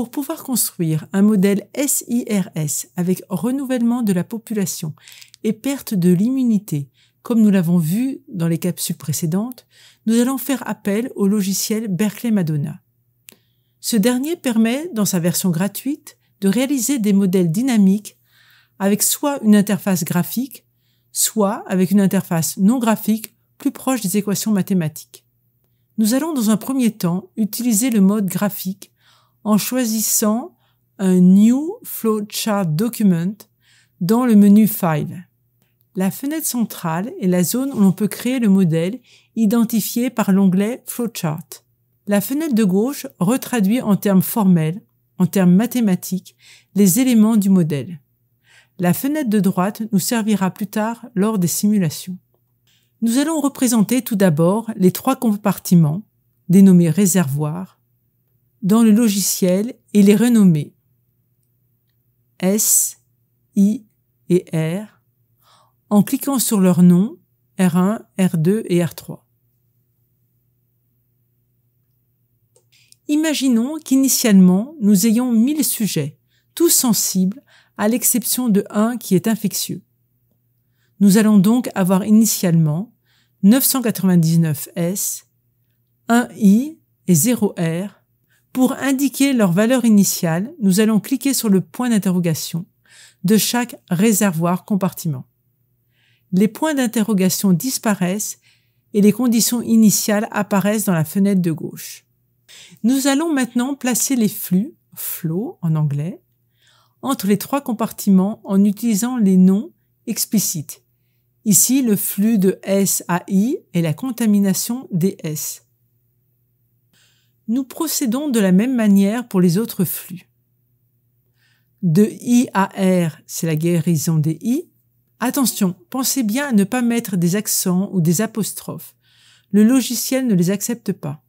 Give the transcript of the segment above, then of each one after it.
Pour pouvoir construire un modèle SIRS avec renouvellement de la population et perte de l'immunité, comme nous l'avons vu dans les capsules précédentes, nous allons faire appel au logiciel Berkeley Madonna. Ce dernier permet, dans sa version gratuite, de réaliser des modèles dynamiques avec soit une interface graphique, soit avec une interface non graphique plus proche des équations mathématiques. Nous allons dans un premier temps utiliser le mode graphique en choisissant un New Flowchart Document dans le menu File. La fenêtre centrale est la zone où l'on peut créer le modèle identifié par l'onglet Flowchart. La fenêtre de gauche retraduit en termes formels, en termes mathématiques, les éléments du modèle. La fenêtre de droite nous servira plus tard lors des simulations. Nous allons représenter tout d'abord les 3 compartiments, dénommés réservoirs, dans le logiciel et les renommer S, I et R en cliquant sur leurs noms R1, R2 et R3. Imaginons qu'initialement nous ayons 1000 sujets, tous sensibles à l'exception de un qui est infectieux. Nous allons donc avoir initialement 999 S, 1 I et 0 R. Pour indiquer leur valeur initiale, nous allons cliquer sur le point d'interrogation de chaque réservoir compartiment. Les points d'interrogation disparaissent et les conditions initiales apparaissent dans la fenêtre de gauche. Nous allons maintenant placer les flux, flow en anglais, entre les 3 compartiments en utilisant les noms explicites. Ici, le flux de S à I et la contamination des S. Nous procédons de la même manière pour les autres flux. De I à R, c'est la guérison des I. Attention, pensez bien à ne pas mettre des accents ou des apostrophes. Le logiciel ne les accepte pas.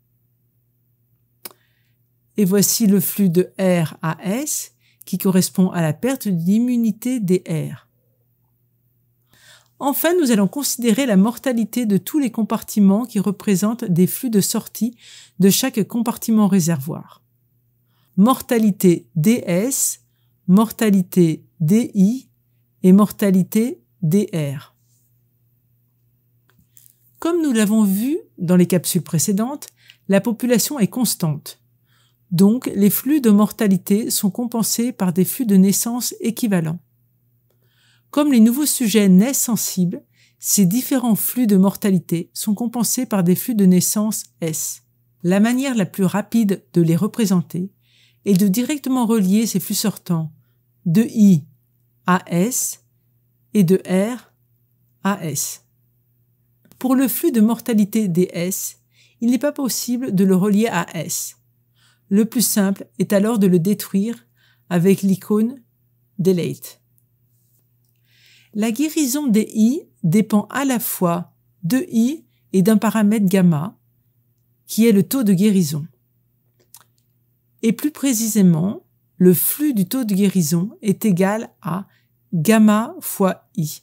Et voici le flux de R à S, qui correspond à la perte d'immunité des R. Enfin, nous allons considérer la mortalité de tous les compartiments qui représentent des flux de sortie de chaque compartiment réservoir. Mortalité DS, mortalité DI et mortalité DR. Comme nous l'avons vu dans les capsules précédentes, la population est constante. Donc, les flux de mortalité sont compensés par des flux de naissance équivalents. Comme les nouveaux sujets naissent sensibles, ces différents flux de mortalité sont compensés par des flux de naissance S. La manière la plus rapide de les représenter est de directement relier ces flux sortants de I à S et de R à S. Pour le flux de mortalité DS, il n'est pas possible de le relier à S. Le plus simple est alors de le détruire avec l'icône Delete. La guérison des I dépend à la fois de I et d'un paramètre gamma, qui est le taux de guérison. Et plus précisément, le flux du taux de guérison est égal à gamma fois I.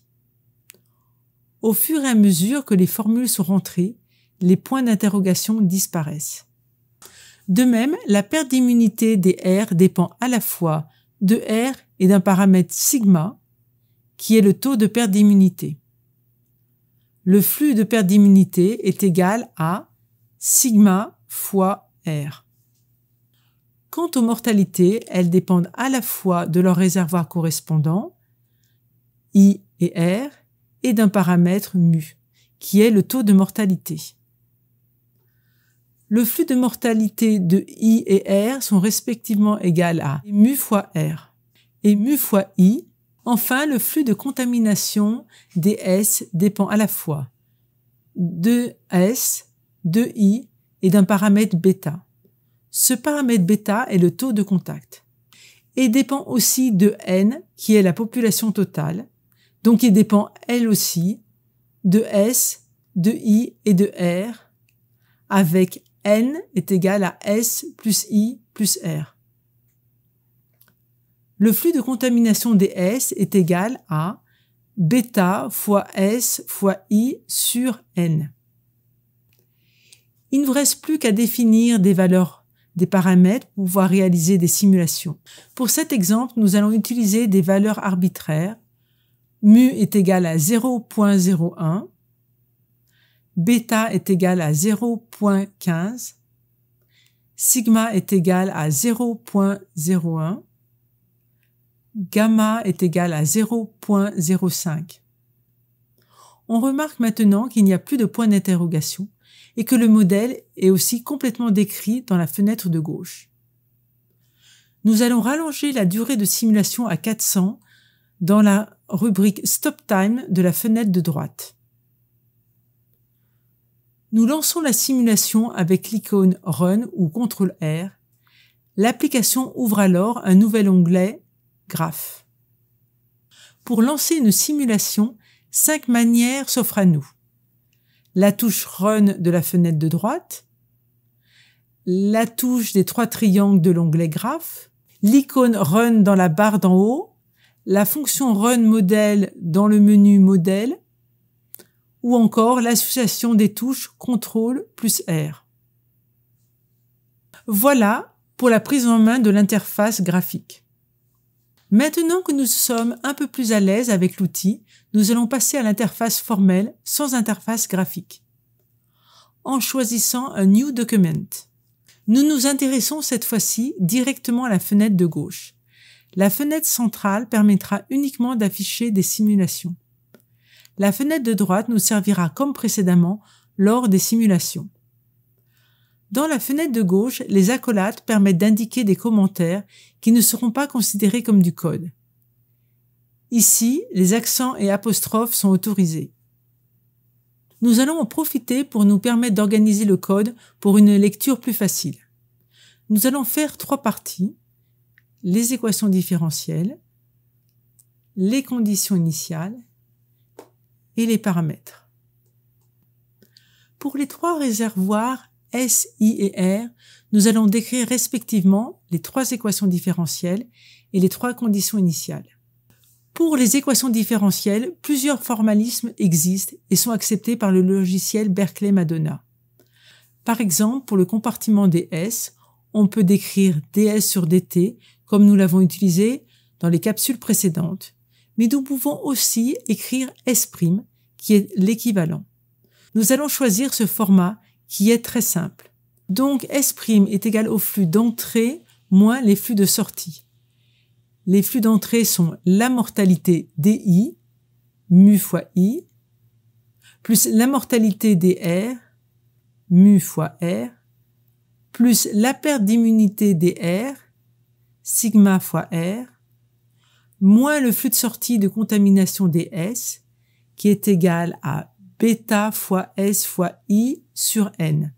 Au fur et à mesure que les formules sont rentrées, les points d'interrogation disparaissent. De même, la perte d'immunité des R dépend à la fois de R et d'un paramètre sigma, qui est le taux de perte d'immunité. Le flux de perte d'immunité est égal à sigma fois R. Quant aux mortalités, elles dépendent à la fois de leur réservoir correspondant, I et R, et d'un paramètre mu, qui est le taux de mortalité. Le flux de mortalité de I et R sont respectivement égaux à mu fois R et mu fois I. Enfin, le flux de contamination des S dépend à la fois de S, de I et d'un paramètre bêta. Ce paramètre bêta est le taux de contact et dépend aussi de N, qui est la population totale, donc il dépend elle aussi de S, de I et de R, avec N est égal à S plus I plus R. Le flux de contamination des S est égal à bêta fois S fois I sur N. Il ne vous reste plus qu'à définir des valeurs des paramètres pour pouvoir réaliser des simulations. Pour cet exemple, nous allons utiliser des valeurs arbitraires. Mu est égal à 0.01, bêta est égal à 0.15, sigma est égal à 0.01, gamma est égal à 0.05. On remarque maintenant qu'il n'y a plus de point d'interrogation et que le modèle est aussi complètement décrit dans la fenêtre de gauche. Nous allons rallonger la durée de simulation à 400 dans la rubrique Stop Time de la fenêtre de droite. Nous lançons la simulation avec l'icône Run ou CTRL-R. L'application ouvre alors un nouvel onglet Graph. Pour lancer une simulation, 5 manières s'offrent à nous. La touche Run de la fenêtre de droite, la touche des 3 triangles de l'onglet Graph, l'icône Run dans la barre d'en haut, la fonction Run Model dans le menu Modèle, ou encore l'association des touches CTRL plus R. Voilà pour la prise en main de l'interface graphique. Maintenant que nous sommes un peu plus à l'aise avec l'outil, nous allons passer à l'interface formelle sans interface graphique. En choisissant un New Document, nous nous intéressons cette fois-ci directement à la fenêtre de gauche. La fenêtre centrale permettra uniquement d'afficher des simulations. La fenêtre de droite nous servira comme précédemment lors des simulations. Dans la fenêtre de gauche, les accolades permettent d'indiquer des commentaires qui ne seront pas considérés comme du code. Ici, les accents et apostrophes sont autorisés. Nous allons en profiter pour nous permettre d'organiser le code pour une lecture plus facile. Nous allons faire 3 parties: les équations différentielles, les conditions initiales et les paramètres. Pour les 3 réservoirs S, I et R, nous allons décrire respectivement les 3 équations différentielles et les 3 conditions initiales. Pour les équations différentielles, plusieurs formalismes existent et sont acceptés par le logiciel Berkeley Madonna. Par exemple, pour le compartiment des S, on peut décrire ds sur dt comme nous l'avons utilisé dans les capsules précédentes, mais nous pouvons aussi écrire S', qui est l'équivalent. Nous allons choisir ce format qui est très simple. Donc S' est égal au flux d'entrée moins les flux de sortie. Les flux d'entrée sont la mortalité DI, mu fois I, plus la mortalité DR, mu fois R, plus la perte d'immunité DR, sigma fois R, moins le flux de sortie de contamination DS, qui est égal à bêta fois S fois I sur N.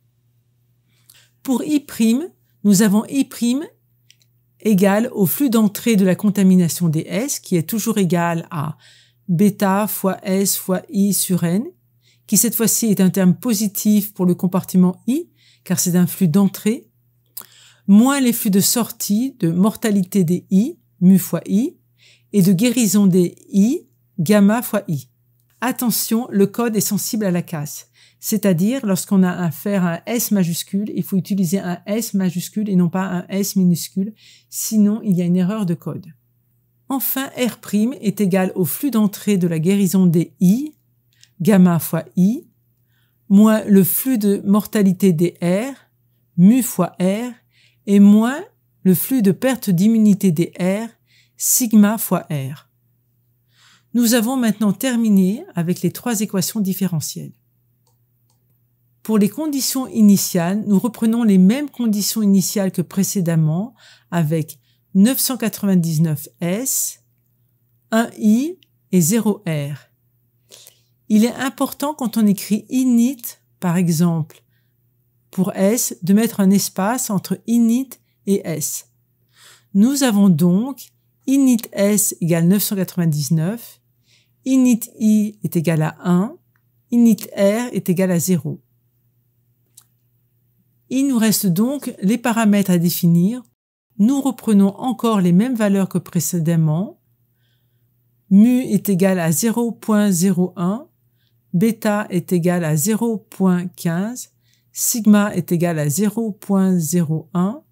Pour I', nous avons I' égal au flux d'entrée de la contamination DS, qui est toujours égal à bêta fois S fois I sur N, qui cette fois-ci est un terme positif pour le compartiment I, car c'est un flux d'entrée, moins les flux de sortie de mortalité des I, mu fois I, et de guérison des I, gamma fois I. Attention, le code est sensible à la casse, c'est-à-dire lorsqu'on a affaire à un S majuscule, il faut utiliser un S majuscule et non pas un S minuscule, sinon il y a une erreur de code. Enfin, R' est égal au flux d'entrée de la guérison des I, gamma fois I, moins le flux de mortalité des R, mu fois R, et moins le flux de perte d'immunité des R, sigma fois R. Nous avons maintenant terminé avec les 3 équations différentielles. Pour les conditions initiales, nous reprenons les mêmes conditions initiales que précédemment avec 999S, 1I et 0R. Il est important quand on écrit init, par exemple, pour S, de mettre un espace entre init et S. Nous avons donc init S égale 999, init I est égal à 1, init R est égal à 0. Il nous reste donc les paramètres à définir. Nous reprenons encore les mêmes valeurs que précédemment. Mu est égal à 0.01, bêta est égal à 0.15, sigma est égal à 0.01,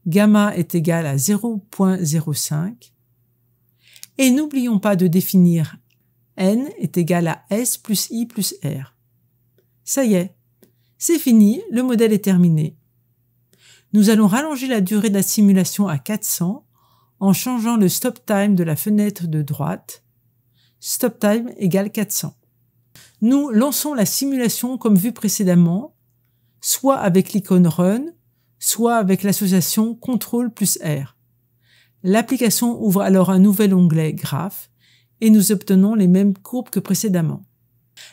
gamma est égal à 0,05. Et n'oublions pas de définir n est égal à s plus i plus r. Ça y est, c'est fini, le modèle est terminé. Nous allons rallonger la durée de la simulation à 400 en changeant le stop time de la fenêtre de droite. Stop time égale 400. Nous lançons la simulation comme vu précédemment, soit avec l'icône Run, soit avec l'association CTRL plus R. L'application ouvre alors un nouvel onglet Graph et nous obtenons les mêmes courbes que précédemment.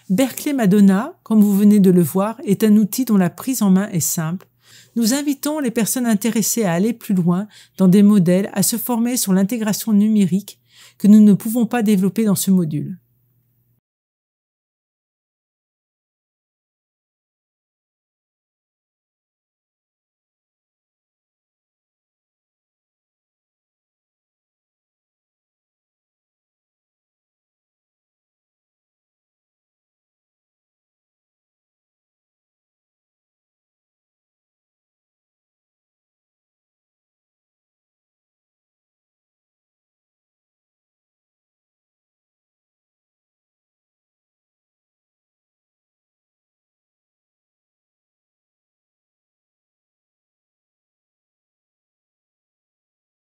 Berkeley Madonna, comme vous venez de le voir, est un outil dont la prise en main est simple. Nous invitons les personnes intéressées à aller plus loin dans des modèles, à se former sur l'intégration numérique que nous ne pouvons pas développer dans ce module.